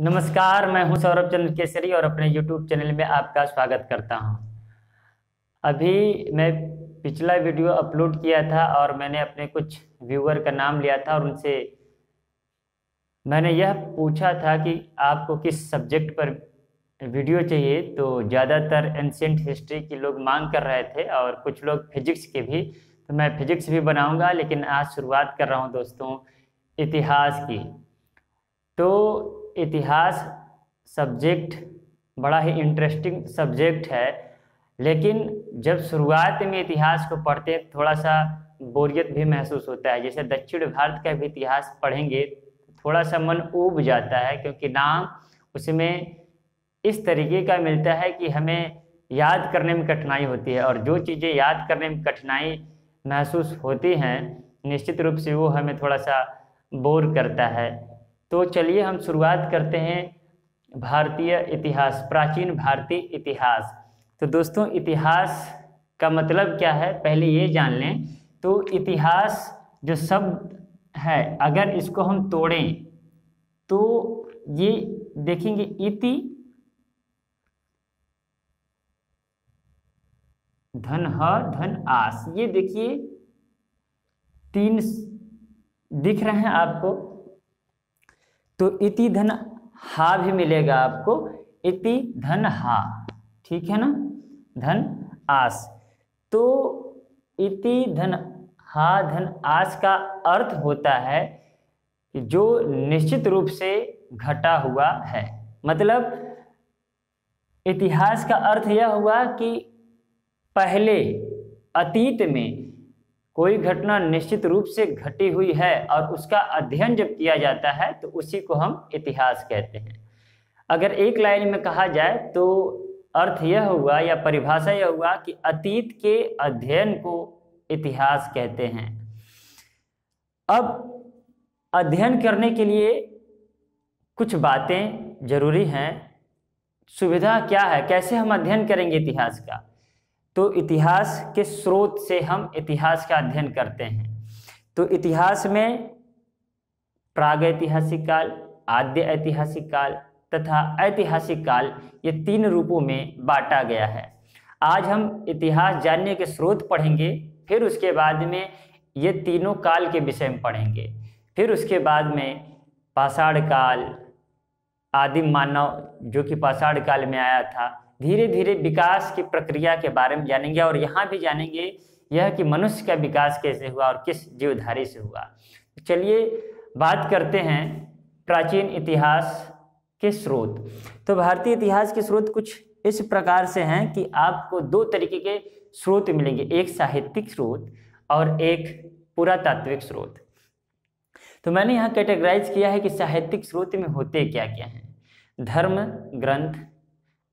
नमस्कार, मैं हूं सौरभ चंद्र केसरी और अपने YouTube चैनल में आपका स्वागत करता हूं। अभी मैं पिछला वीडियो अपलोड किया था और मैंने अपने कुछ व्यूअर का नाम लिया था और उनसे मैंने यह पूछा था कि आपको किस सब्जेक्ट पर वीडियो चाहिए। तो ज़्यादातर एंशिएंट हिस्ट्री की लोग मांग कर रहे थे और कुछ लोग फिजिक्स के भी। तो मैं फिजिक्स भी बनाऊंगा, लेकिन आज शुरुआत कर रहा हूं दोस्तों इतिहास की। तो इतिहास सब्जेक्ट बड़ा ही इंटरेस्टिंग सब्जेक्ट है, लेकिन जब शुरुआत में इतिहास को पढ़ते हैं थोड़ा सा बोरियत भी महसूस होता है। जैसे दक्षिण भारत का भी इतिहास पढ़ेंगे थोड़ा सा मन ऊब जाता है, क्योंकि नाम उसमें इस तरीके का मिलता है कि हमें याद करने में कठिनाई होती है, और जो चीज़ें याद करने में कठिनाई महसूस होती हैं निश्चित रूप से वो हमें थोड़ा सा बोर करता है। तो चलिए हम शुरुआत करते हैं भारतीय इतिहास, प्राचीन भारतीय इतिहास। तो दोस्तों इतिहास का मतलब क्या है पहले ये जान लें। तो इतिहास जो शब्द है अगर इसको हम तोड़ें तो ये देखेंगे इति धन ह धन आस, ये देखिए तीन दिख रहे हैं आपको। तो इति धन हा भी मिलेगा आपको, इति धन हा, ठीक है ना, धन आस। तो इति धन हा धन आस का अर्थ होता है कि जो निश्चित रूप से घटा हुआ है। मतलब इतिहास का अर्थ यह हुआ कि पहले अतीत में कोई घटना निश्चित रूप से घटी हुई है और उसका अध्ययन जब किया जाता है तो उसी को हम इतिहास कहते हैं। अगर एक लाइन में कहा जाए तो अर्थ यह हुआ या परिभाषा यह हुआ कि अतीत के अध्ययन को इतिहास कहते हैं। अब अध्ययन करने के लिए कुछ बातें जरूरी हैं। सुविधा क्या है, कैसे हम अध्ययन करेंगे इतिहास का? तो इतिहास के स्रोत से हम इतिहास का अध्ययन करते हैं। तो इतिहास में प्रागैतिहासिक काल, आद्य ऐतिहासिक काल तथा ऐतिहासिक काल, ये तीन रूपों में बांटा गया है। आज हम इतिहास जानने के स्रोत पढ़ेंगे, फिर उसके बाद में ये तीनों काल के विषय में पढ़ेंगे, फिर उसके बाद में पाषाण काल, आदिम मानव जो कि पाषाण काल में आया था, धीरे धीरे विकास की प्रक्रिया के बारे में जानेंगे और यहाँ भी जानेंगे यह कि मनुष्य का विकास कैसे हुआ और किस जीवधारी से हुआ। चलिए बात करते हैं प्राचीन इतिहास के स्रोत। तो भारतीय इतिहास के स्रोत कुछ इस प्रकार से हैं कि आपको दो तरीके के स्रोत मिलेंगे, एक साहित्यिक स्रोत और एक पुरातात्विक स्रोत। तो मैंने यहाँ कैटेगराइज किया है कि साहित्यिक स्रोत में होते क्या क्या हैं। धर्म ग्रंथ,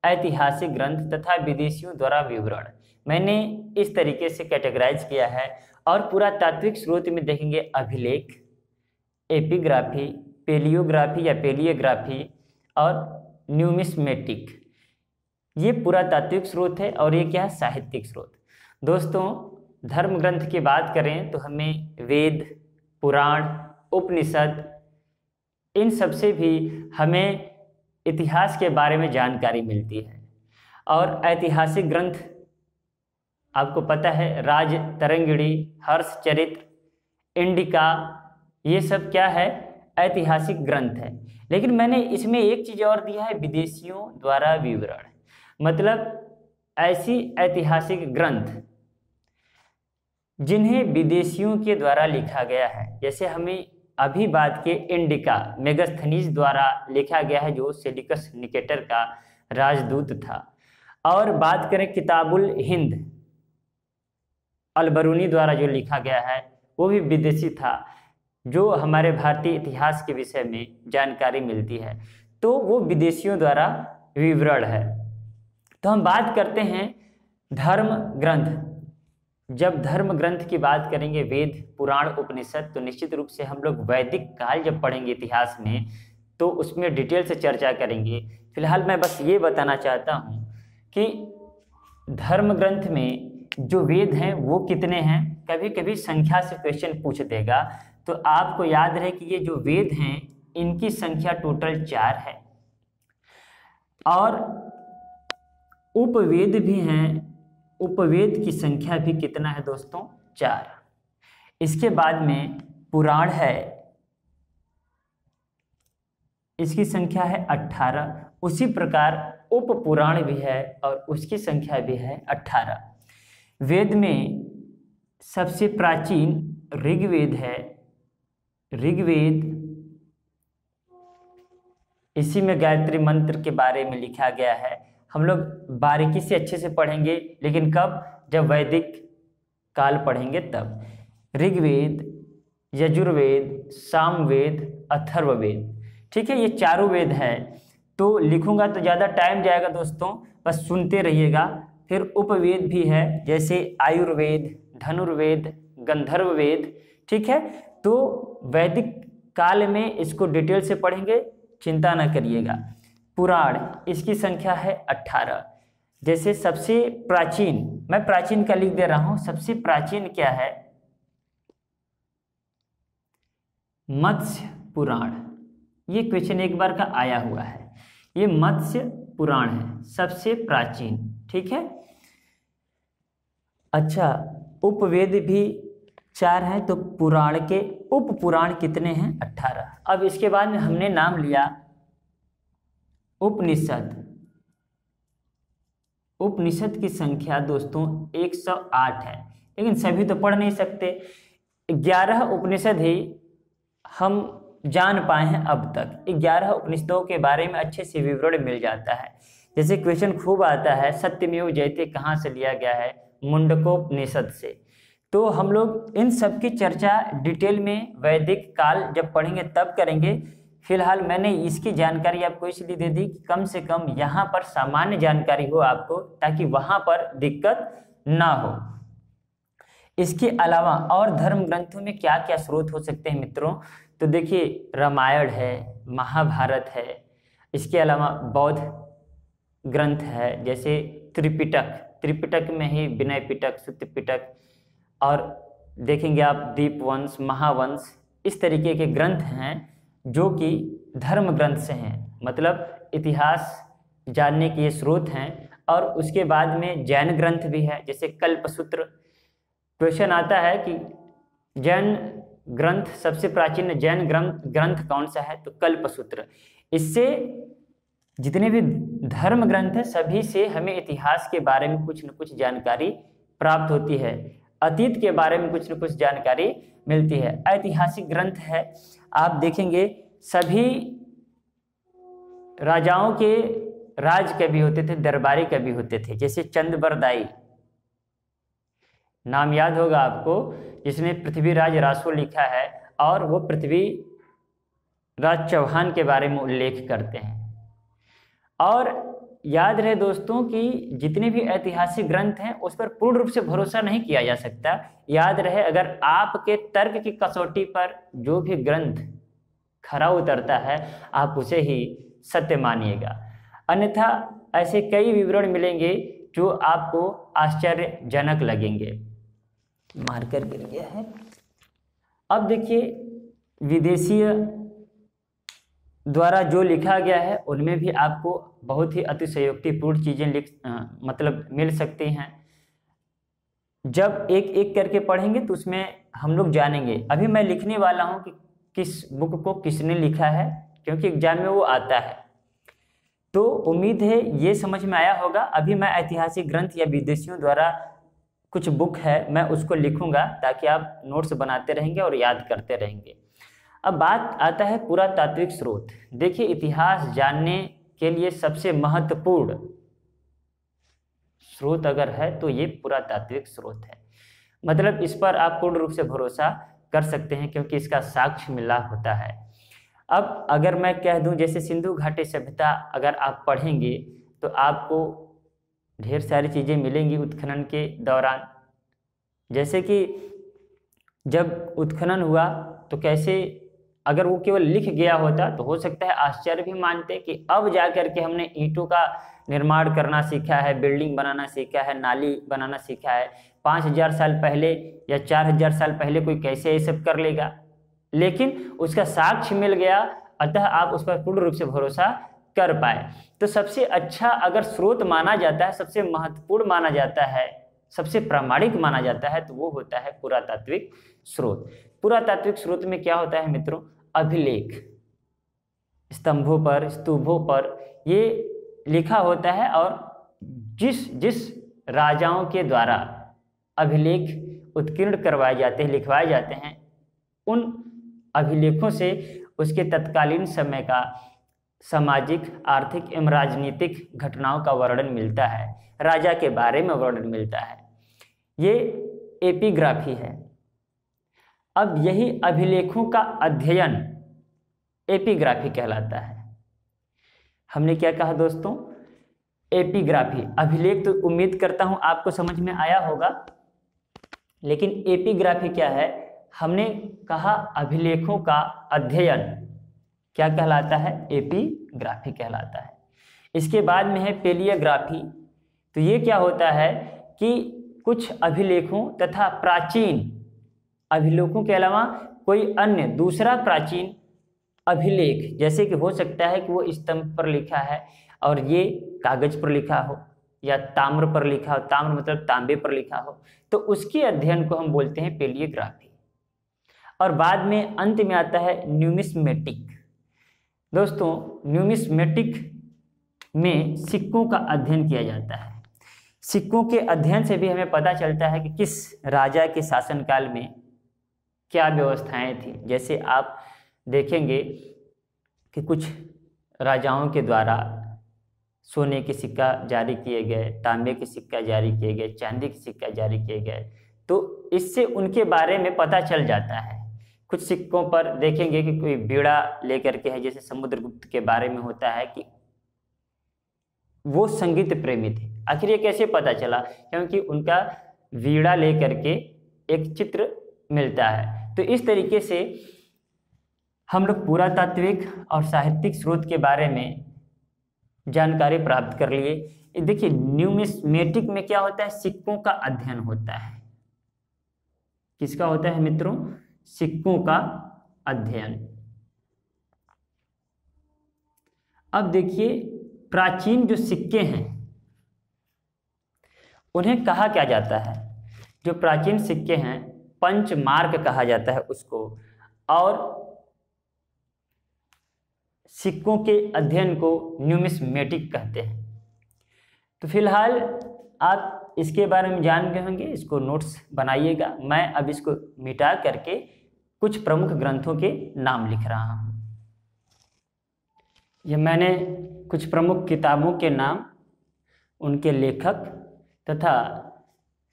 ऐतिहासिक ग्रंथ तथा विदेशियों द्वारा विवरण, मैंने इस तरीके से कैटेगराइज किया है। और पुरातात्विक स्रोत में देखेंगे अभिलेख, एपिग्राफी, पेलियोग्राफी या पेलियोग्राफी और न्यूमिस्मेटिक, ये पुरातात्विक स्रोत है। और ये क्या है, साहित्यिक स्रोत। दोस्तों धर्म ग्रंथ की बात करें तो हमें वेद, पुराण, उपनिषद, इन सब से भी हमें इतिहास के बारे में जानकारी मिलती है। और ऐतिहासिक ग्रंथ आपको पता है, राज तरंगिणी, हर्षचरित्र, इंडिका, ये सब क्या है, ऐतिहासिक ग्रंथ है। लेकिन मैंने इसमें एक चीज़ और दिया है, विदेशियों द्वारा विवरण। मतलब ऐसी ऐतिहासिक ग्रंथ जिन्हें विदेशियों के द्वारा लिखा गया है। जैसे हमें अभी बात के इंडिका मेगास्थनीज द्वारा लिखा गया है, जो सेडिकस निकेटर का राजदूत था। और बात करें किताबुल हिंद अलबरूनी द्वारा जो लिखा गया है वो भी विदेशी था, जो हमारे भारतीय इतिहास के विषय में जानकारी मिलती है। तो वो विदेशियों द्वारा विवरण है। तो हम बात करते हैं धर्म ग्रंथ। जब धर्म ग्रंथ की बात करेंगे, वेद, पुराण, उपनिषद, तो निश्चित रूप से हम लोग वैदिक काल जब पढ़ेंगे इतिहास में तो उसमें डिटेल से चर्चा करेंगे। फिलहाल मैं बस ये बताना चाहता हूँ कि धर्म ग्रंथ में जो वेद हैं वो कितने हैं। कभी कभी संख्या से क्वेश्चन पूछ देगा, तो आपको याद रहे कि ये जो वेद हैं इनकी संख्या टोटल 4 है। और उपवेद भी हैं। उपवेद की संख्या भी कितना है दोस्तों? 4। इसके बाद में पुराण है, इसकी संख्या है 18। उसी प्रकार उप पुराण भी है और उसकी संख्या भी है 18। वेद में सबसे प्राचीन ऋग्वेद है। ऋग्वेद, इसी में गायत्री मंत्र के बारे में लिखा गया है। हम लोग बारीकी से अच्छे से पढ़ेंगे, लेकिन कब? जब वैदिक काल पढ़ेंगे तब। ऋग्वेद, यजुर्वेद, सामवेद, अथर्ववेद, ठीक है, ये चारों वेद है। तो लिखूंगा तो ज़्यादा टाइम जाएगा दोस्तों, बस सुनते रहिएगा। फिर उपवेद भी है, जैसे आयुर्वेद, धनुर्वेद, गंधर्ववेद, ठीक है। तो वैदिक काल में इसको डिटेल से पढ़ेंगे, चिंता न करिएगा। पुराण, इसकी संख्या है 18। जैसे सबसे प्राचीन, मैं प्राचीन का लिख दे रहा हूं, सबसे प्राचीन क्या है? मत्स्य पुराण। ये क्वेश्चन एक बार का आया हुआ है। ये मत्स्य पुराण है सबसे प्राचीन, ठीक है। अच्छा, उपवेद भी 4 हैं, तो पुराण के उप पुराण कितने हैं? 18। अब इसके बाद में हमने नाम लिया उपनिषद। उपनिषद की संख्या दोस्तों 108 है, लेकिन सभी तो पढ़ नहीं सकते। 11 उपनिषद ही हम जान पाए हैं अब तक। 11 उपनिषदों के बारे में अच्छे से विवरण मिल जाता है। जैसे क्वेश्चन खूब आता है, सत्यमेव जयते कहाँ से लिया गया है? मुंडकोपनिषद से। तो हम लोग इन सब की चर्चा डिटेल में वैदिक काल जब पढ़ेंगे तब करेंगे। फिलहाल मैंने इसकी जानकारी आपको इसलिए दे दी कि कम से कम यहाँ पर सामान्य जानकारी हो आपको, ताकि वहाँ पर दिक्कत ना हो। इसके अलावा और धर्म ग्रंथों में क्या क्या स्रोत हो सकते हैं मित्रों? तो देखिए, रामायण है, महाभारत है, इसके अलावा बौद्ध ग्रंथ है, जैसे त्रिपिटक। त्रिपिटक में ही विनय पिटक, सुत्त पिटक, और देखेंगे आप दीपवंश, महावंश, इस तरीके के ग्रंथ हैं जो कि धर्म ग्रंथ से हैं, मतलब इतिहास जानने के ये स्रोत हैं। और उसके बाद में जैन ग्रंथ भी है, जैसे कल्पसूत्र। क्वेश्चन आता है कि जैन ग्रंथ, सबसे प्राचीन जैन ग्रंथ कौन सा है? तो कल्पसूत्र। इससे जितने भी धर्म ग्रंथ हैं सभी से हमें इतिहास के बारे में कुछ न कुछ जानकारी प्राप्त होती है, अतीत के बारे में कुछ न कुछ जानकारी मिलती है। ऐतिहासिक ग्रंथ है, आप देखेंगे सभी राजाओं के राज कवि होते थे, दरबारी कवि होते थे। जैसे चंद्रबरदाई, नाम याद होगा आपको, जिसने पृथ्वीराज रासो लिखा है, और वो पृथ्वीराज चौहान के बारे में उल्लेख करते हैं। और याद रहे दोस्तों कि जितने भी ऐतिहासिक ग्रंथ हैं उस पर पूर्ण रूप से भरोसा नहीं किया जा सकता। याद रहे, अगर आपके तर्क की कसौटी पर जो भी ग्रंथ खरा उतरता है आप उसे ही सत्य मानिएगा, अन्यथा ऐसे कई विवरण मिलेंगे जो आपको आश्चर्यजनक लगेंगे। मार्कर गिर गया है। अब देखिए, विदेशीय द्वारा जो लिखा गया है उनमें भी आपको बहुत ही अतिशयोक्तिपूर्ण चीज़ें मतलब मिल सकती हैं। जब एक एक करके पढ़ेंगे तो उसमें हम लोग जानेंगे। अभी मैं लिखने वाला हूं कि किस बुक को किसने लिखा है, क्योंकि एग्जाम में वो आता है। तो उम्मीद है ये समझ में आया होगा। अभी मैं ऐतिहासिक ग्रंथ या विदेशियों द्वारा कुछ बुक है मैं उसको लिखूंगा, ताकि आप नोट्स बनाते रहेंगे और याद करते रहेंगे। अब बात आता है पुरातात्विक स्रोत। देखिए, इतिहास जानने के लिए सबसे महत्वपूर्ण स्रोत अगर है तो ये पुरातात्विक स्रोत है। मतलब इस पर आप पूर्ण रूप से भरोसा कर सकते हैं, क्योंकि इसका साक्ष्य मिला होता है। अब अगर मैं कह दूं, जैसे सिंधु घाटी सभ्यता अगर आप पढ़ेंगे तो आपको ढेर सारी चीज़ें मिलेंगी उत्खनन के दौरान। जैसे कि जब उत्खनन हुआ तो कैसे, अगर वो केवल लिख गया होता तो हो सकता है आश्चर्य भी मानते कि अब जा कर के हमने ईंटों का निर्माण करना सीखा है, बिल्डिंग बनाना सीखा है, नाली बनाना सीखा है। 5000 साल पहले या 4000 साल पहले कोई कैसे ये सब कर लेगा? लेकिन उसका साक्ष्य मिल गया, अतः आप उस पर पूर्ण रूप से भरोसा कर पाए। तो सबसे अच्छा अगर स्रोत माना जाता है, सबसे महत्वपूर्ण माना जाता है, सबसे प्रामाणिक माना जाता है, तो वो होता है पुरातात्विक स्रोत। पुरातात्विक स्रोत में क्या होता है मित्रों? अभिलेख, स्तंभों पर, स्तूपों पर ये लिखा होता है, और जिस जिस राजाओं के द्वारा अभिलेख उत्कीर्ण करवाए जाते हैं, लिखवाए जाते हैं, उन अभिलेखों से उसके तत्कालीन समय का सामाजिक, आर्थिक एवं राजनीतिक घटनाओं का वर्णन मिलता है, राजा के बारे में वर्णन मिलता है। ये एपिग्राफी है। अब यही अभिलेखों का अध्ययन एपिग्राफी कहलाता है। हमने क्या कहा दोस्तों? एपिग्राफी। अभिलेख तो उम्मीद करता हूं आपको समझ में आया होगा, लेकिन एपिग्राफी क्या है? हमने कहा अभिलेखों का अध्ययन क्या कहलाता है? एपिग्राफी कहलाता है। इसके बाद में है पेलियोग्राफी। तो ये क्या होता है कि कुछ अभिलेखों तथा प्राचीन अभिलेखों के अलावा कोई अन्य दूसरा प्राचीन अभिलेख, जैसे कि हो सकता है कि वो स्तंभ पर लिखा है और ये कागज पर लिखा हो, या ताम्र पर लिखा हो, ताम्र मतलब तांबे पर लिखा हो, तो उसके अध्ययन को हम बोलते हैं पेलियोग्राफी। और बाद में अंत में आता है न्यूमिस्मेटिक। दोस्तों, न्यूमिस्मेटिक में सिक्कों का अध्ययन किया जाता है। सिक्कों के अध्ययन से भी हमें पता चलता है कि किस राजा के शासनकाल में क्या व्यवस्थाएं थी। जैसे आप देखेंगे कि कुछ राजाओं के द्वारा सोने के सिक्का जारी किए गए, तांबे के सिक्का जारी किए गए, चांदी के सिक्का जारी किए गए, तो इससे उनके बारे में पता चल जाता है। कुछ सिक्कों पर देखेंगे कि कोई बीड़ा लेकर के है, जैसे समुद्रगुप्त के बारे में होता है कि वो संगीत प्रेमी थे। आखिर ये कैसे पता चला? क्योंकि उनका वीणा लेकर के एक चित्र मिलता है। तो इस तरीके से हम लोग पुरातात्विक और साहित्यिक स्रोत के बारे में जानकारी प्राप्त कर लिए। देखिए, न्यूमिस्मेटिक में क्या होता है? सिक्कों का अध्ययन होता है। किसका होता है मित्रों? सिक्कों का अध्ययन। अब देखिए, प्राचीन जो सिक्के हैं उन्हें कहा क्या जाता है? जो प्राचीन सिक्के हैं पंचमार्क कहा जाता है उसको, और सिक्कों के अध्ययन को न्यूमिस्मेटिक कहते हैं। तो फिलहाल आप इसके बारे में जान गए होंगे, इसको नोट्स बनाइएगा। मैं अब इसको मिटा करके कुछ प्रमुख ग्रंथों के नाम लिख रहा हूँ। ये मैंने कुछ प्रमुख किताबों के नाम, उनके लेखक तथा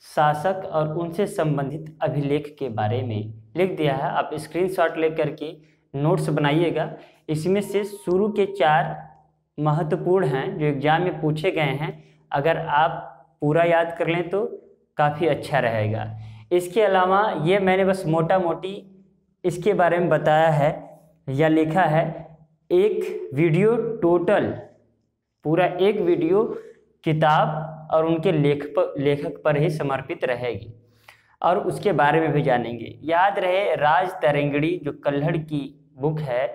शासक और उनसे संबंधित अभिलेख के बारे में लिख दिया है। आप स्क्रीनशॉट लेकर के नोट्स बनाइएगा। इसमें से शुरू के 4 महत्वपूर्ण हैं जो एग्जाम में पूछे गए हैं। अगर आप पूरा याद कर लें तो काफ़ी अच्छा रहेगा। इसके अलावा ये मैंने बस मोटा मोटी इसके बारे में बताया है या लिखा है। एक वीडियो टोटल, पूरा एक वीडियो किताब और उनके लेखक पर ही समर्पित रहेगी, और उसके बारे में भी जानेंगे। याद रहे, राज तरंगिणी जो कल्हड़ की बुक है,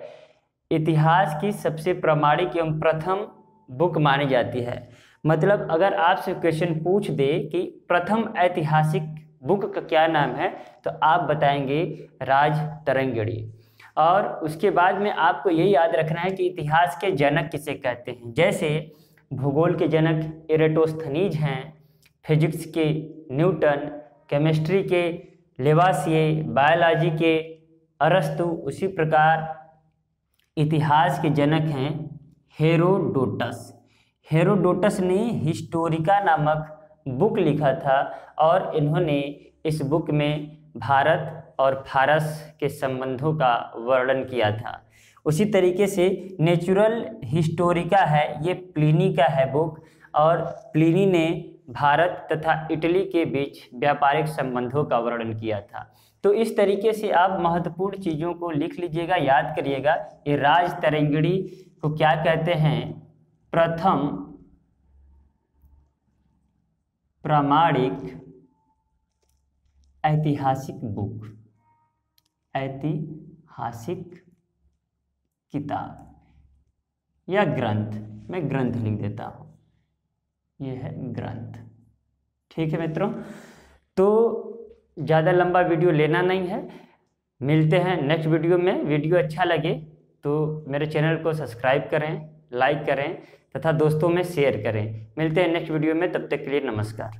इतिहास की सबसे प्रामाणिक एवं प्रथम बुक मानी जाती है। मतलब अगर आपसे क्वेश्चन पूछ दे कि प्रथम ऐतिहासिक बुक का क्या नाम है, तो आप बताएंगे राज तरंगिणी। और उसके बाद में आपको यही याद रखना है कि इतिहास के जनक किसे कहते हैं। जैसे भूगोल के जनक एराटोस्थनीज हैं, फिजिक्स के न्यूटन, केमिस्ट्री के लेवासिए, बायोलॉजी के अरस्तु। उसी प्रकार इतिहास के जनक हैं हेरोडोटस। हेरोडोटस ने हिस्टोरिका नामक बुक लिखा था, और इन्होंने इस बुक में भारत और फारस के संबंधों का वर्णन किया था। उसी तरीके से नेचुरल हिस्टोरिका है, ये प्लिनी का है बुक, और प्लिनी ने भारत तथा इटली के बीच व्यापारिक संबंधों का वर्णन किया था। तो इस तरीके से आप महत्वपूर्ण चीज़ों को लिख लीजिएगा, याद करिएगा। ये राज तरंगिणी को क्या कहते हैं? प्रथम प्रामाणिक ऐतिहासिक बुक, ऐतिहासिक किताब। या ग्रंथ, मैं ग्रंथ लिख देता हूँ, ये है ग्रंथ। ठीक है मित्रों, तो ज़्यादा लंबा वीडियो लेना नहीं है, मिलते हैं नेक्स्ट वीडियो में। वीडियो अच्छा लगे तो मेरे चैनल को सब्सक्राइब करें, लाइक करें तथा दोस्तों में शेयर करें। मिलते हैं नेक्स्ट वीडियो में, तब तक के लिए नमस्कार।